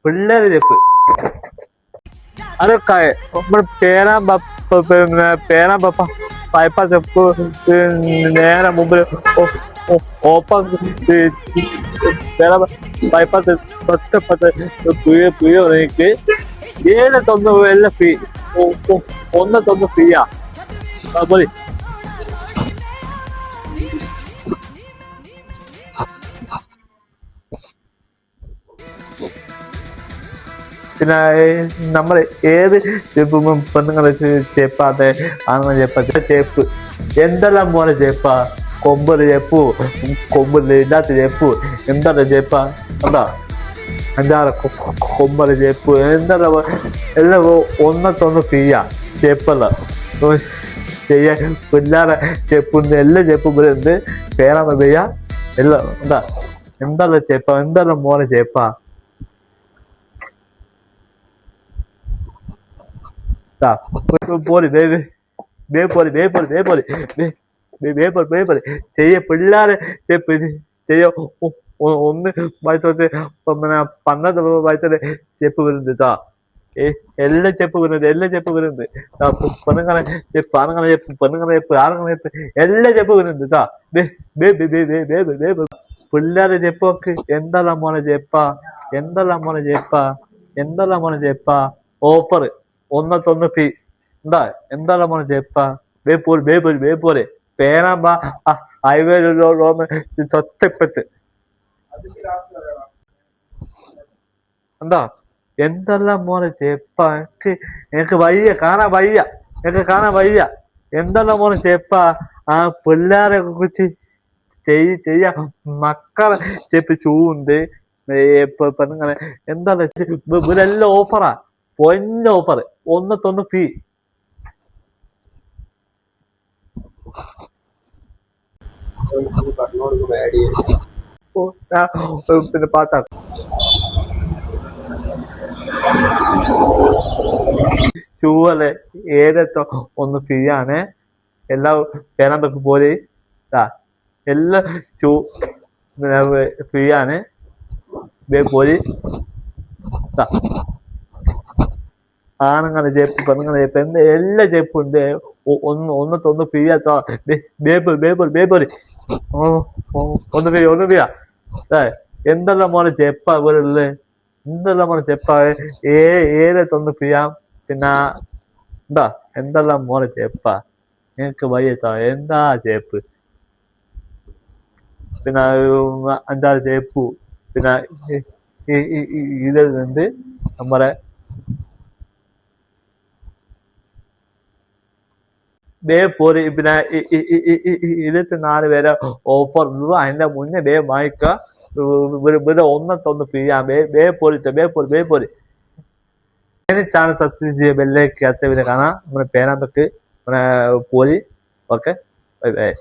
പിള്ളേര് ചെപ്പ് അതൊക്കെ നമ്മുടെ പേന പൈപ്പ ചെപ്പ് നേരെ മുമ്പിൽ ഓപ്പൺ പൈപ്പ തൊട്ടപ്പത്ത് പുയ എനിക്ക് ഏതൊന്ന് എല്ലാം ഫ്രീ ഒന്നൊന്ന് ഫ്രീയാ പോയി പിന്നെ നമ്മൾ ഏത് പെണ്ണുങ്ങളെ ചേപ്പാതെ ആണുങ്ങൾ ചേപ്പ ചേപ്പ് എന്തെല്ലാം പോലെ ചേപ്പാ കൊമ്പല് ചേപ്പു കൊമ്പില് ഇല്ലാത്ത ചേപ്പു എന്താണ് ചേപ്പാ എന്താ അഞ്ചാറ് കൊമ്പല് ചേപ്പ് എന്താ എല്ലാം ഒന്നൊന്ന് ഫ്രീയാ ചേപ്പല്ല ചെയ്യാൻ പിള്ളേരെ ചെപ്പുണ്ട് എല്ലാ ചെപ്പും വരുന്നുണ്ട് പേരാമ പെയ്യ എല്ലാം എന്താ എന്തെല്ലാം ചേപ്പ എന്തെല്ലാം മോനെ ചേപ്പാ പോരി ചെയ്യ പിള്ളേരെ ചെയ്യ ഒന്ന് വയസ്സോട്ട് പിന്നെ 12 വയസ്സിലെ ചെപ്പ് വരുന്നുണ്ട് എല്ലാ ചെപ്പ് വരുന്നുണ്ട് പെണ്ണുങ്ങളെ ചെപ്പ് ആണുങ്ങളെ ചെപ്പ് പെണ്ണുങ്ങളെ ചെപ്പ് ആണുങ്ങളെ ചെപ്പ് എല്ലാ ചെപ്പ് വരുന്നുണ്ട് പിള്ളേരെ ചെപ്പൊക്കെ എന്തെല്ലാം മോനെ ചെപ്പാ ഓഫർ ഒന്നൊന്ന് ഫീ എന്താ എന്തെല്ലാം മോനെ ചെപ്പാ പോലെ പേരാമ്പ ഹൈവേ തൊട്ടപ്പത്ത് എന്താ എന്തെല്ലാം മോനെ ചേപ്പാ എനിക്ക് വയ്യ കാണാൻ വയ്യ എന്തെല്ലാം മോനെ ചേപ്പാ ആ പിള്ളേരെ കുറിച്ച് ചെയ്യാ മക്കളെ ചെപ്പ് ചൂണ്ട് പെണ്ണുങ്ങളെ എന്താണ് ഇവരെല്ലാം ഓഫറാ പൊന്ന ഓഫർ ഒന്നൊന്ന് ഫീ പിന്നെ പാട്ടാ ചൂവല് ഏതത്തോ ഒന്ന് ഫ്രീ ആണ് എല്ലാ പേരാമ്പക്ക് പോലെ എല്ലാ ഫ്രീ ആണ് പോയി ആണുങ്ങളെ ചേപ്പ് പെണ്ണുങ്ങളെ ചേപ്പ് എല്ലാ ചേപ്പും ഉണ്ട് ഒന്നൊന്ന് ഫ്രീ ആട്ടോ ബേബോലി ഒന്ന് ഫ്രീയാ എന്തെല്ലാം മോനെ ചെപ്പാ ഇവരുള്ളത് എന്തെല്ലാം മോനെ ചെപ്പാ ഏതൊന്ന് ഫ്രീയാ പിന്നെ എന്താ എന്തെല്ലാം മോനെ ചെപ്പാ എനിക്ക് വയ്യട്ടോ എന്താ ചേപ്പ് പിന്നെ 5-6 ചേപ്പു പിന്നെ ഇതിലുണ്ട് നമ്മളെ പോരി പിന്നെ 24 പേരെ ഓഫർ അതിന്റെ മുന്നേ വാങ്ങിക്ക ഇവിടെ ഒന്നൊന്ന് ഫ്രീ ആ പോരി ചാനൽ സബ്സ്ക്രൈബ് ചെയ്യുക ബെല്ലേക്ക് കാണാം നമ്മുടെ പേരാമ്പക്ക് പോരി ഓക്കെ ബൈ ബൈ